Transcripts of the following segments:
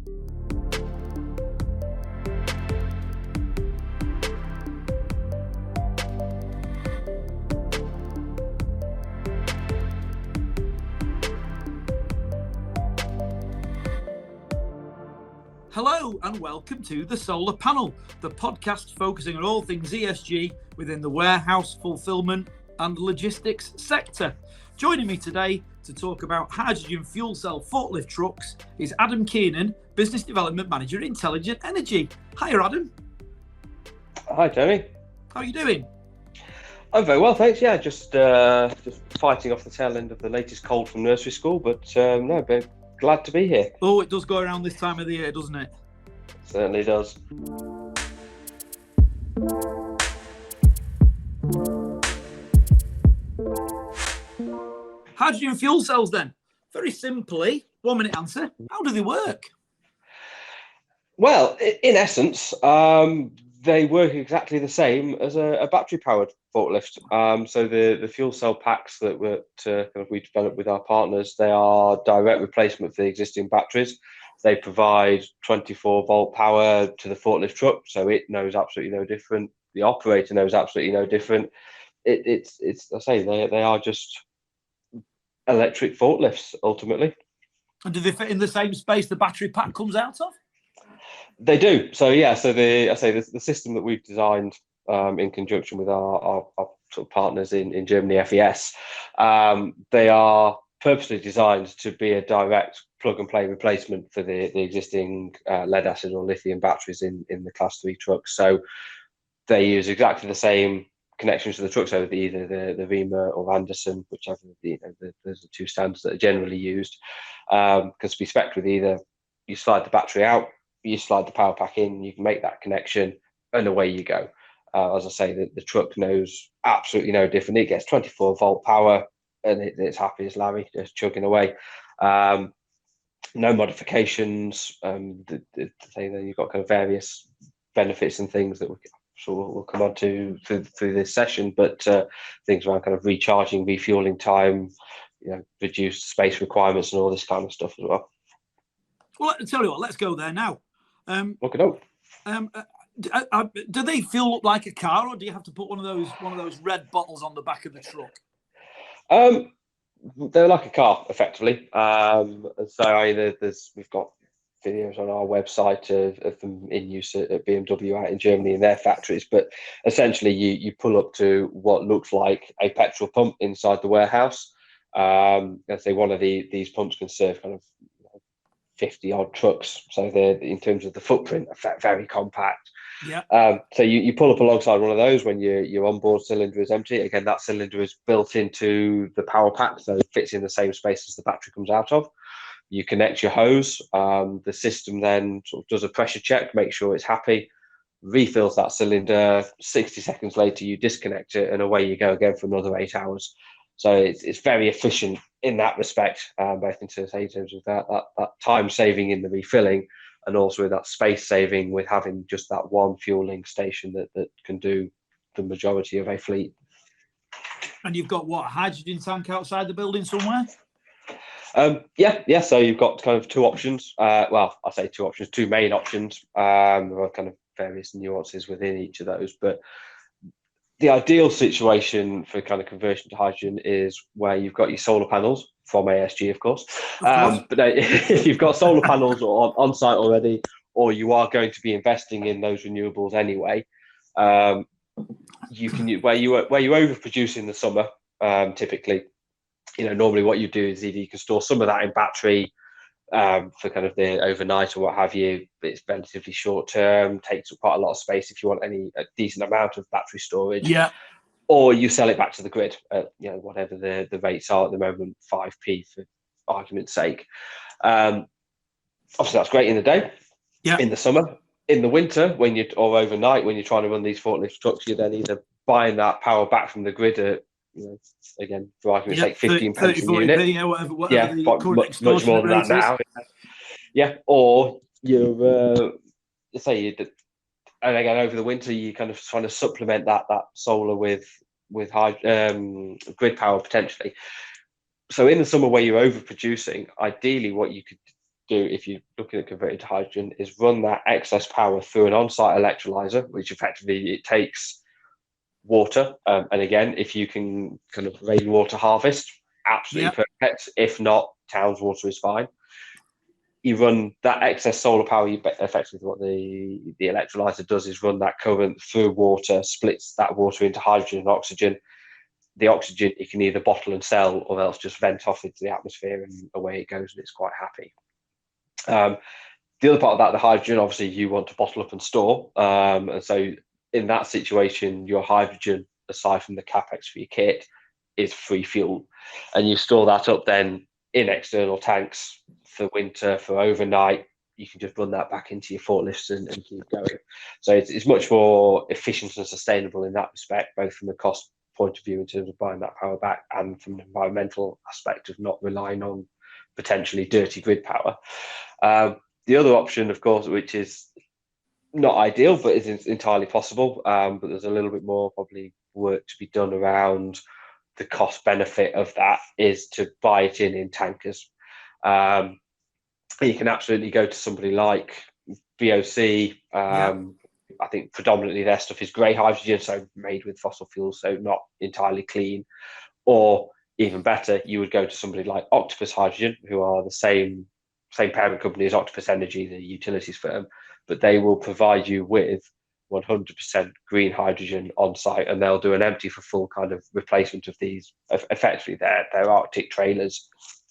Hello and welcome to The Solar Panel, the podcast focusing on all things ESG within the warehouse, fulfillment and logistics sector. Joining me today to talk about hydrogen fuel cell forklift trucks is Adam Keenan, Business Development Manager at Intelligent Energy. Hiya, Adam. Hi, Tony. How are you doing? I'm very well, thanks. Yeah, just fighting off the tail end of the latest cold from nursery school, but glad to be here. Oh, it does go around this time of the year, doesn't it? Certainly does. Hydrogen fuel cells then. Very simply, 1 minute answer. How do they work? Well, in essence, they work exactly the same as a battery-powered forklift. So the fuel cell packs that we developed with our partners, they are direct replacement for the existing batteries. They provide 24-volt power to the forklift truck, so it knows absolutely no different. The operator knows absolutely no different. It's I say they are just electric forklifts ultimately. And do they fit in the same space the battery pack comes out of? They do. So yeah. So the system that we've designed in conjunction with our sort of partners in Germany, FES, they are purposely designed to be a direct plug and play replacement for the existing lead acid or lithium batteries in the Class 3 trucks. So they use exactly the same connections to the trucks, so either the Rima or Anderson, whichever those are two standards that are generally used, can be spec'd with either you slide the battery out, you slide the power pack in, you can make that connection, and away you go. As I say, the truck knows absolutely no different. It gets 24-volt power, and it's happy as Larry, just chugging away. No modifications. You've got kind of various benefits and things that we'll come on to through this session, but things around kind of recharging, refueling time, reduced space requirements, and all this kind of stuff as well. Well, I'll tell you what, let's go there now. Look it up. Do they fuel up like a car, or do you have to put one of those red bottles on the back of the truck? They're like a car, effectively. So we've got videos on our website of them in use at BMW out in Germany in their factories. But essentially, you pull up to what looks like a petrol pump inside the warehouse. I'd say one of these pumps can serve kind of 50 odd trucks. So they're, in terms of the footprint, very compact. Yeah. So you pull up alongside one of those when your onboard cylinder is empty. Again, that cylinder is built into the power pack, so it fits in the same space as the battery comes out of. You connect your hose. The system then sort of does a pressure check, make sure it's happy, refills that cylinder. 60 seconds later, you disconnect it, and away you go again for another 8 hours. So it's very efficient in that respect, both in terms of that time saving in the refilling, and also that space saving with having just that one fueling station that can do the majority of a fleet. And you've got what, a hydrogen tank outside the building somewhere? Yeah. So you've got kind of two options. Well, I say two options, two main options. There are kind of various nuances within each of those, but the ideal situation for kind of conversion to hydrogen is where you've got your solar panels from ASG, of course. But if you've got solar panels on site already, or you are going to be investing in those renewables anyway, you can where you overproduce in the summer. Typically, normally what you do is either you can store some of that in battery for kind of the overnight or what have you. But it's relatively short term, takes up quite a lot of space if you want a decent amount of battery storage. Yeah. Or you sell it back to the grid at whatever the rates are at the moment, 5p for argument's sake. Obviously that's great in the day. Yeah. In the summer, in the winter, or overnight when you're trying to run these forklift trucks, you're then either buying that power back from the grid at again, for argument's sake, 15 pence a unit. Yeah, whatever the current much more than that now. Yeah, or you're and again over the winter you kind of trying to supplement that solar with grid power potentially. So in the summer where you're overproducing, ideally what you could do if you're looking at converting to hydrogen is run that excess power through an on-site electrolyzer, which effectively it takes water. And again, if you can kind of rainwater harvest, absolutely perfect. If not, town's water is fine. You run that excess solar power, you effectively what the electrolyzer does is run that current through water, splits that water into hydrogen and oxygen. The oxygen you can either bottle and sell or else just vent off into the atmosphere and away it goes, and it's quite happy. The other part of that, the hydrogen, obviously you want to bottle up and store. And so in that situation, your hydrogen, aside from the capex for your kit, is free fuel. And you store that up then in external tanks for winter, for overnight. You can just run that back into your forklifts and keep going. So it's much more efficient and sustainable in that respect, both from a cost point of view in terms of buying that power back and from an environmental aspect of not relying on potentially dirty grid power. The other option, of course, which is not ideal, but is entirely possible, but there's a little bit more probably work to be done around the cost benefit of that, is to buy it in tankers. You can absolutely go to somebody like VOC. I think predominantly their stuff is grey hydrogen, so made with fossil fuels, so not entirely clean. Or even better, you would go to somebody like Octopus Hydrogen, who are the same parent company as Octopus Energy, the utilities firm, but they will provide you with 100% green hydrogen on site, and they'll do an empty for full kind of replacement of these. Effectively, they're Arctic trailers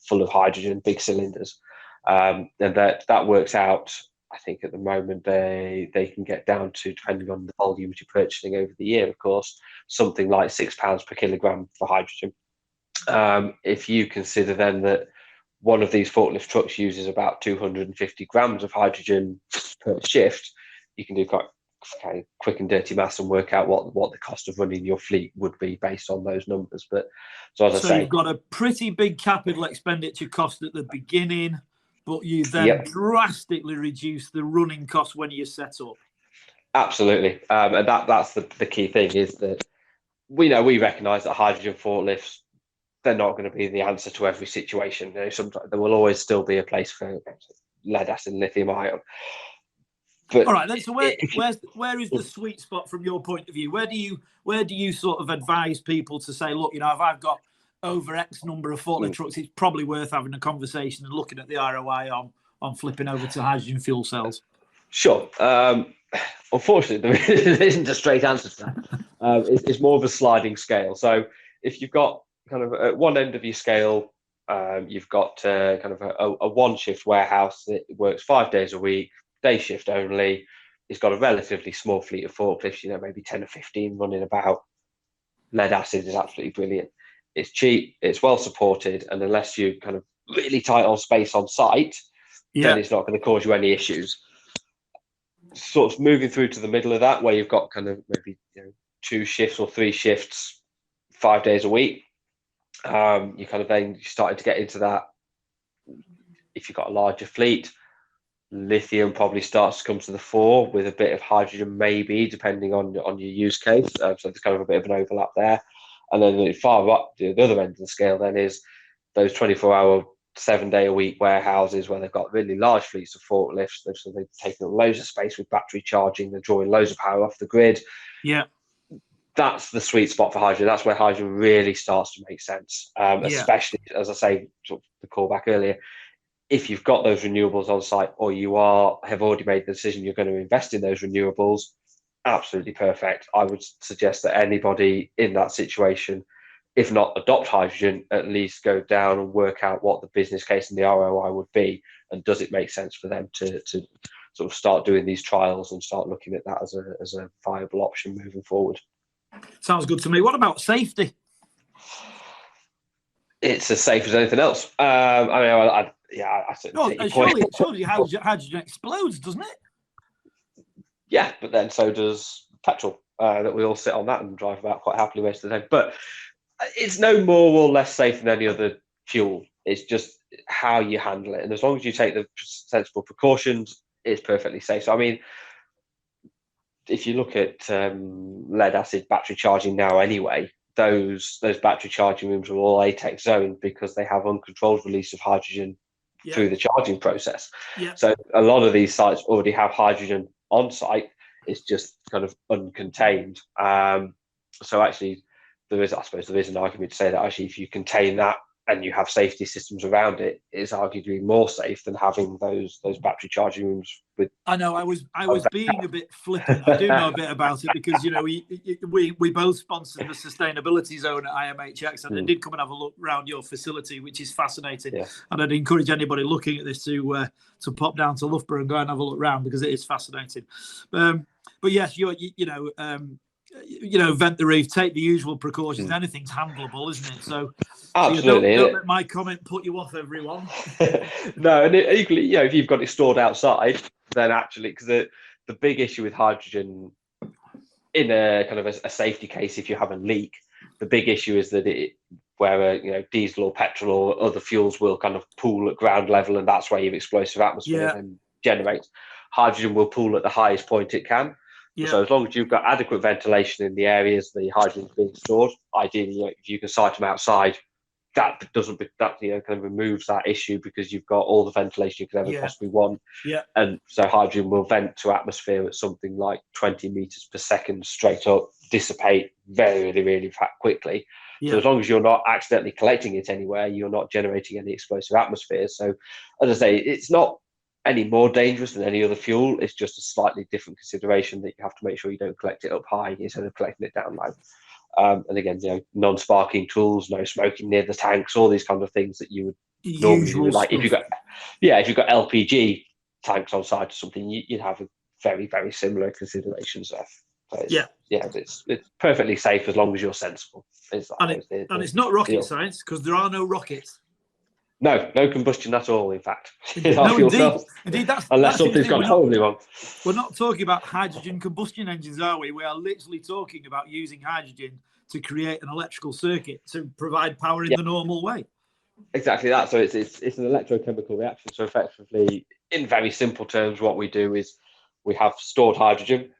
full of hydrogen, big cylinders, and that works out. I think at the moment they can get down to, depending on the volumes you're purchasing over the year, of course, something like £6 per kilogram for hydrogen. If you consider then that one of these forklift trucks uses about 250 grams of hydrogen per shift, you can do quite quick and dirty maths and work out what the cost of running your fleet would be based on those numbers. But so as I say, you've got a pretty big capital expenditure cost at the beginning, but you then drastically reduce the running costs when you set up. Absolutely, and that's the key thing, is that we recognise that hydrogen forklifts, they're not going to be the answer to every situation. Sometimes there will always still be a place for lead acid and lithium ion. But all right, then. So where is the sweet spot from your point of view? Where do you sort of advise people to say, look, if I've got over X number of forklift trucks, it's probably worth having a conversation and looking at the ROI on flipping over to hydrogen fuel cells? Sure. Unfortunately, there isn't a straight answer to that. It's more of a sliding scale. So if you've got kind of at one end of your scale, you've got kind of a one-shift warehouse that works 5 days a week, day shift only. It's got a relatively small fleet of forklifts, maybe 10 or 15 running about. Lead acid is absolutely brilliant. It's cheap, it's well supported, and unless you're kind of really tight on space on site, then it's not going to cause you any issues. Sort of moving through to the middle of that, where you've got kind of maybe 2 shifts or 3 shifts, 5 days a week, you kind of then starting to get into that. If you've got a larger fleet, lithium probably starts to come to the fore, with a bit of hydrogen maybe, depending on your use case. So there's kind of a bit of an overlap there. And then the far up the other end of the scale then is those 24-hour, 7-day-a-week warehouses where they've got really large fleets of forklifts. So they've taken up loads of space with battery charging. They're drawing loads of power off the grid. Yeah. That's the sweet spot for hydrogen. That's where hydrogen really starts to make sense, especially, as I say, sort of the call back earlier, if you've got those renewables on site, or you have already made the decision you're going to invest in those renewables. Absolutely perfect. I would suggest that anybody in that situation, if not adopt hydrogen, at least go down and work out what the business case and the ROI would be, and does it make sense for them to sort of start doing these trials and start looking at that as a viable option moving forward. Sounds good to me. What about safety? It's as safe as anything else. I surely hydrogen explodes, doesn't it? Yeah, but then so does petrol. That we all sit on that and drive about quite happily most of the time. But it's no more or less safe than any other fuel. It's just how you handle it, and as long as you take the sensible precautions, it's perfectly safe. So I mean, if you look at lead acid battery charging now, anyway, those battery charging rooms are all ATEX zoned because they have uncontrolled release of hydrogen through the charging process. Yeah. So a lot of these sites already have hydrogen on site. It's just kind of uncontained. So actually, I suppose there is an argument to say that actually, if you contain that and you have safety systems around it, it's arguably more safe than having those battery charging rooms with. I know I was being a bit flippant. I do know a bit about it because we both sponsored the sustainability zone at IMHX, and I did come and have a look around your facility, which is fascinating. Yeah. And I'd encourage anybody looking at this to pop down to Loughborough and go and have a look around because it is fascinating. But yes, vent the roof, take the usual precautions. Anything's handleable, isn't it? So absolutely, don't let my comment put you off, everyone. No, and equally, if you've got it stored outside, then actually, because the big issue with hydrogen in a kind of a safety case, if you have a leak, the big issue is that where diesel or petrol or other fuels will kind of pool at ground level, and that's where your explosive atmosphere then generates. Hydrogen will pool at the highest point it can. Yeah. So as long as you've got adequate ventilation in the areas the hydrogen is being stored, ideally, if you can site them outside, that kind of removes that issue because you've got all the ventilation you could ever possibly want. Yeah. And so hydrogen will vent to atmosphere at something like 20 meters per second straight up, dissipate very, really, really quickly. Yeah. So as long as you're not accidentally collecting it anywhere, you're not generating any explosive atmosphere. So as I say, it's not any more dangerous than any other fuel. It's just a slightly different consideration that you have to make sure you don't collect it up high instead of collecting it down low. And again, non-sparking tools, no smoking near the tanks, all these kind of things that you would normally do. Like if you've got LPG tanks on site or something, you'd have a very, very similar considerations there. So it's perfectly safe as long as you're sensible. And it's not rocket science because there are no rockets. No combustion at all, in fact. Indeed, unless something's gone horribly wrong. We're not talking about hydrogen combustion engines, are we? We are literally talking about using hydrogen to create an electrical circuit to provide power in the normal way. Exactly that. So it's an electrochemical reaction. So effectively, in very simple terms, what we do is we have stored hydrogen.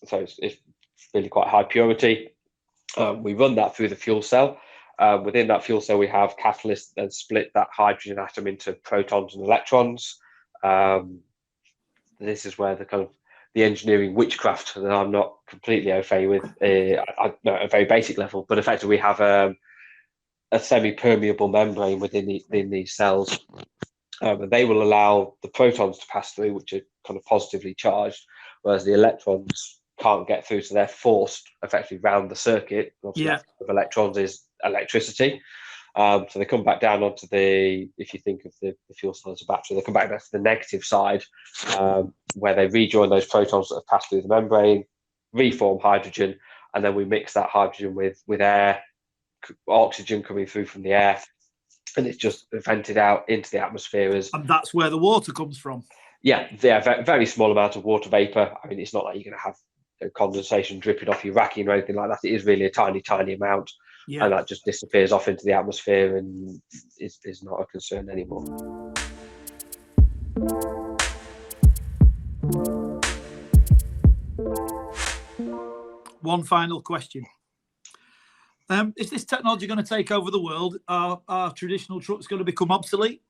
So it's really quite high purity. We run that through the fuel cell. Within that fuel cell, we have catalysts that split that hydrogen atom into protons and electrons. This is where the engineering witchcraft that I'm not completely au fait with, at a very basic level, but effectively we have a semi-permeable membrane within these cells. And they will allow the protons to pass through, which are kind of positively charged, whereas the electrons can't get through, so they're forced effectively round the circuit. Obviously, of electrons is electricity. So they come back down onto if you think of the fuel cell as a battery, they come back down to the negative side, where they rejoin those protons that have passed through the membrane, reform hydrogen, and then we mix that hydrogen with air, oxygen coming through from the air, and it's just vented out into the atmosphere. And that's where the water comes from. Yeah, very, very small amount of water vapor. I mean, it's not like you're going to have condensation dripping off your racking or anything like that. It is really a tiny, tiny amount. Yeah. And that just disappears off into the atmosphere and is not a concern anymore. One final question. Is this technology going to take over the world? Are traditional trucks going to become obsolete?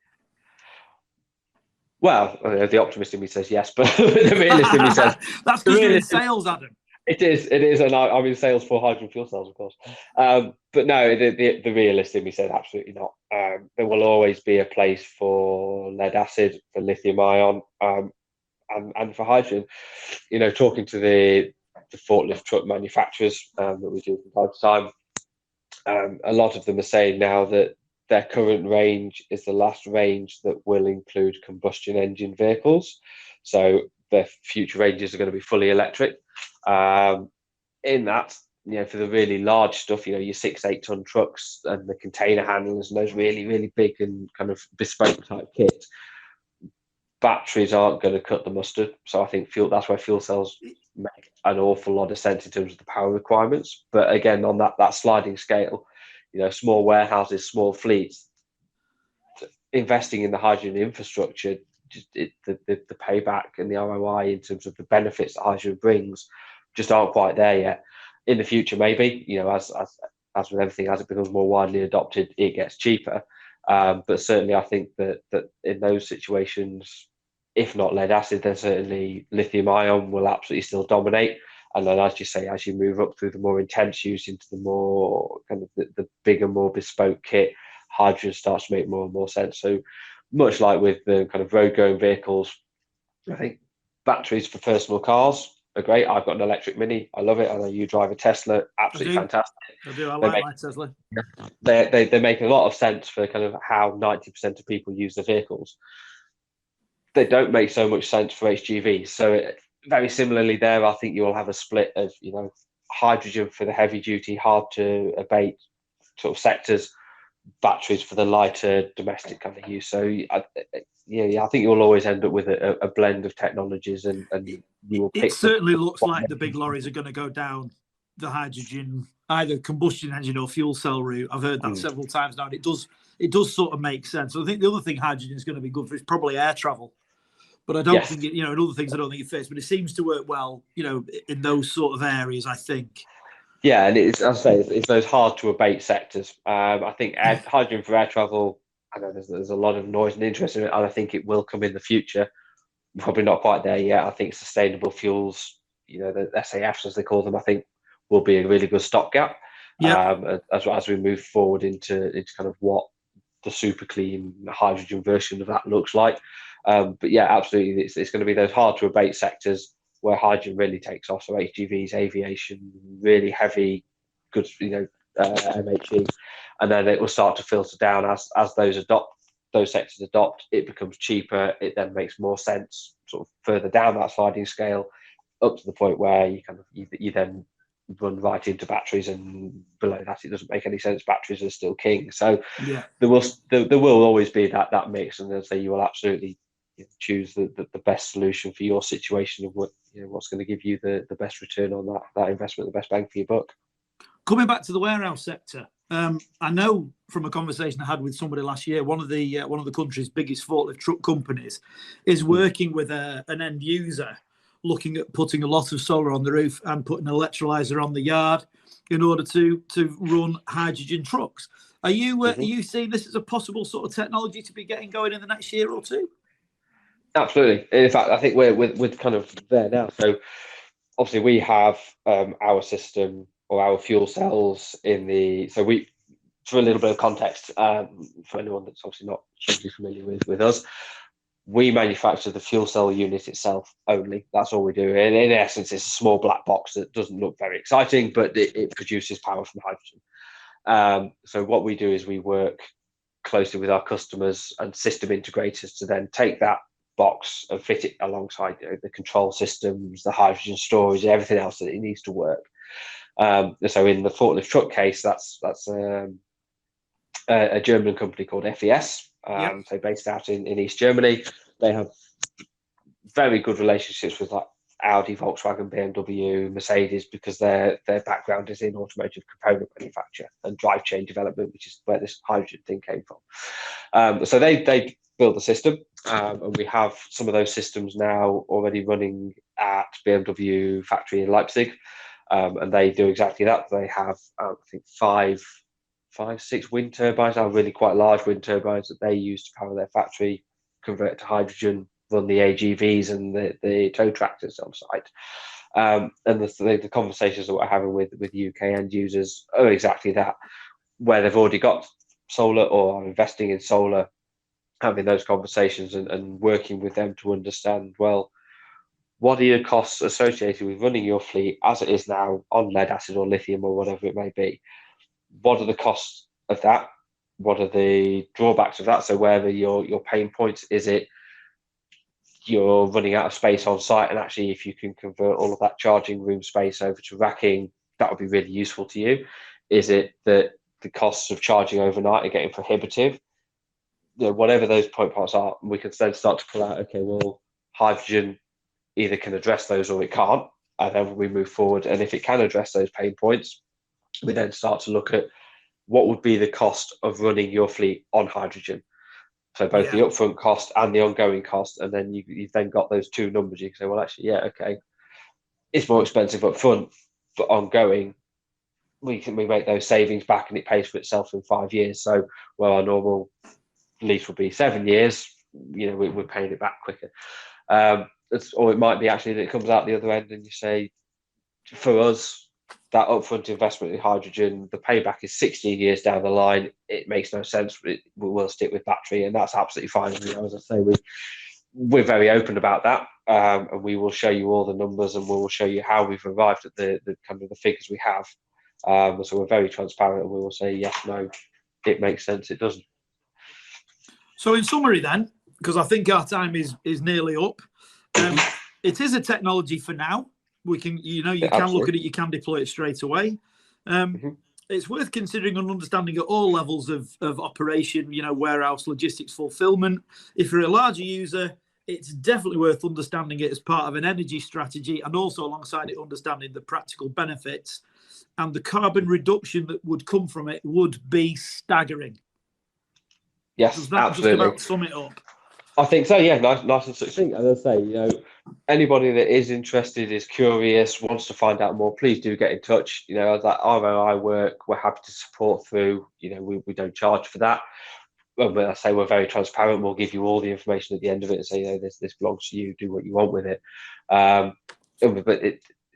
Well, the optimist in me says yes, but the realist in me says... That's because you're in sales, Adam. It is, and I'm in sales for hydrogen fuel cells, of course. But no, the realist in me says absolutely not. There will always be a place for lead acid, for lithium ion, and for hydrogen. Talking to the forklift truck manufacturers that we do from time to time, a lot of them are saying now that their current range is the last range that will include combustion engine vehicles. So their future ranges are going to be fully electric. In that, for the really large stuff, your 6-8 ton trucks and the container handlers and those really, really big and kind of bespoke type kits, batteries aren't going to cut the mustard. So I think that's where fuel cells make an awful lot of sense in terms of the power requirements. But again, on that sliding scale, small warehouses, small fleets, investing in the hydrogen infrastructure, the payback and the ROI in terms of the benefits that hydrogen brings just aren't quite there yet. In the future, maybe, as with everything, as it becomes more widely adopted, it gets cheaper. But certainly, I think that in those situations, if not lead acid, then certainly lithium ion will absolutely still dominate. And then, as you say, as you move up through the more intense use into the more kind of the bigger, more bespoke kit, hydrogen starts to make more and more sense. So much like with the kind of road going vehicles, I think batteries for personal cars are great. I've got an electric Mini. I love it. I know you drive a Tesla. Absolutely fantastic. I do. I They like make my Tesla. they make a lot of sense for kind of how 90% of people use their vehicles. They don't make so much sense for HGVs. So very similarly there, I think you'll have a split of, hydrogen for the heavy duty, hard to abate sort of sectors, batteries for the lighter domestic kind of use. So I think you'll always end up with a blend of technologies, and you will pick. It certainly looks like the big lorries are going to go down the hydrogen, either combustion engine or fuel cell route. I've heard that several times now, and it does sort of make sense. So I think the other thing hydrogen is going to be good for is probably air travel. But I don't think, in other things I don't think it fits, but it seems to work well, in those sort of areas, I think. Yeah, and as I say, it's those hard to abate sectors. I think hydrogen for air travel, I know there's a lot of noise and interest in it, and I think it will come in the future. Probably not quite there yet. I think sustainable fuels, the SAFs as they call them, I think will be a really good stopgap. As we move forward into kind of what the super clean hydrogen version of that looks like. But yeah, absolutely, it's going to be those hard to abate sectors where hydrogen really takes off. So HGVs, aviation, really heavy goods, MHE, and then it will start to filter down as those sectors adopt. It becomes cheaper. It then makes more sense, sort of further down that sliding scale, up to the point where you then run right into batteries, and below that it doesn't make any sense. Batteries are still king. So there will always be that mix, and as I say, you will absolutely choose the best solution for your situation of what's going to give you the best return on that investment, the best bang for your buck. Coming back to the warehouse sector, I know from a conversation I had with somebody last year, one of the country's biggest forklift truck companies is working with an end user, looking at putting a lot of solar on the roof and putting an electrolyzer on the yard in order to run hydrogen trucks. Are you seeing this as a possible sort of technology to be getting going in the next year or two? Absolutely. In fact, I think we're kind of there now. So obviously we have our system or our fuel cells for a little bit of context, for anyone that's obviously not hugely familiar with us, we manufacture the fuel cell unit itself only. That's all we do. In essence, it's a small black box that doesn't look very exciting, but it produces power from hydrogen. So what we do is we work closely with our customers and system integrators to then take that box and fit it alongside the control systems, the hydrogen storage, everything else that it needs to work. So in the forklift truck case, that's a German company called FES. So based out in East Germany. They have very good relationships with like Audi, Volkswagen, BMW, Mercedes, because their background is in automotive component manufacture and drive chain development, which is where this hydrogen thing came from. So they build the system, and we have some of those systems now already running at BMW factory in Leipzig, and they do exactly that. They have, I think, five, 6 wind turbines now, really quite large wind turbines that they use to power their factory, convert to hydrogen, run the AGVs and the tow tractors on site. And the conversations that we're having with UK end users are exactly that, where they've already got solar or are investing in solar, having those conversations and working with them to understand, well, what are your costs associated with running your fleet as it is now on lead acid or lithium or whatever it may be? What are the costs of that? What are the drawbacks of that? So where are your pain points? Is it you're running out of space on site, and actually if you can convert all of that charging room space over to racking, that would be really useful to you? Is it that the costs of charging overnight are getting prohibitive? Whatever those point parts are, we can then start to pull out, okay, well, hydrogen either can address those or it can't, and then we move forward. And if it can address those pain points, we then start to look at what would be the cost of running your fleet on hydrogen. So both the upfront cost and the ongoing cost, and then you've then got those two numbers. You can say, well, actually, okay, it's more expensive up front, but ongoing, we make those savings back and it pays for itself in 5 years. So where our normal lease will be 7 years, we're paying it back quicker. Or it might be actually that it comes out the other end and you say, for us, that upfront investment in hydrogen, the payback is 16 years down the line. It makes no sense. We'll stick with battery, and that's absolutely fine. As I say, we're very open about that, and we will show you all the numbers, and we will show you how we've arrived at the kind of the figures we have. So we're very transparent, and we will say yes, no, it makes sense, it doesn't. So in summary, then, because I think our time is nearly up, it is a technology for now. We can, you can look at it, you can deploy it straight away. It's worth considering and understanding at all levels of operation, warehouse, logistics, fulfillment. If you're a larger user, it's definitely worth understanding it as part of an energy strategy, and also alongside it, understanding the practical benefits and the carbon reduction that would come from it would be staggering. Yes, Does that absolutely. just about sum it up? I think so, yeah, nice and succinct. As I say, anybody that is interested, is curious, wants to find out more, please do get in touch. As that ROI work, we're happy to support through. We don't charge for that. But I say we're very transparent. We'll give you all the information at the end of it and say, this belongs to you. Do what you want with it. But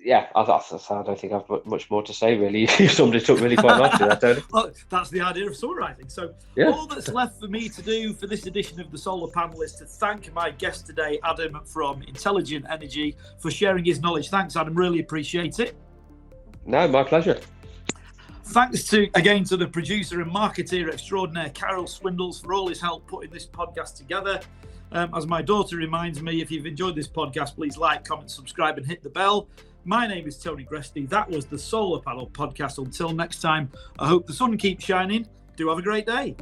I don't think I've much more to say, really. You summed it up really quite nicely, Tony. Well, that's the idea of summarising. So all that's left for me to do for this edition of the Solar Panel is to thank my guest today, Adam from Intelligent Energy, for sharing his knowledge. Thanks, Adam. Really appreciate it. No, my pleasure. Thanks again to the producer and marketeer extraordinaire, Carol Swindells, for all his help putting this podcast together. As my daughter reminds me, if you've enjoyed this podcast, please like, comment, subscribe, and hit the bell. My name is Tony Gresty. That was the Solar Panel Podcast. Until next time, I hope the sun keeps shining. Do have a great day.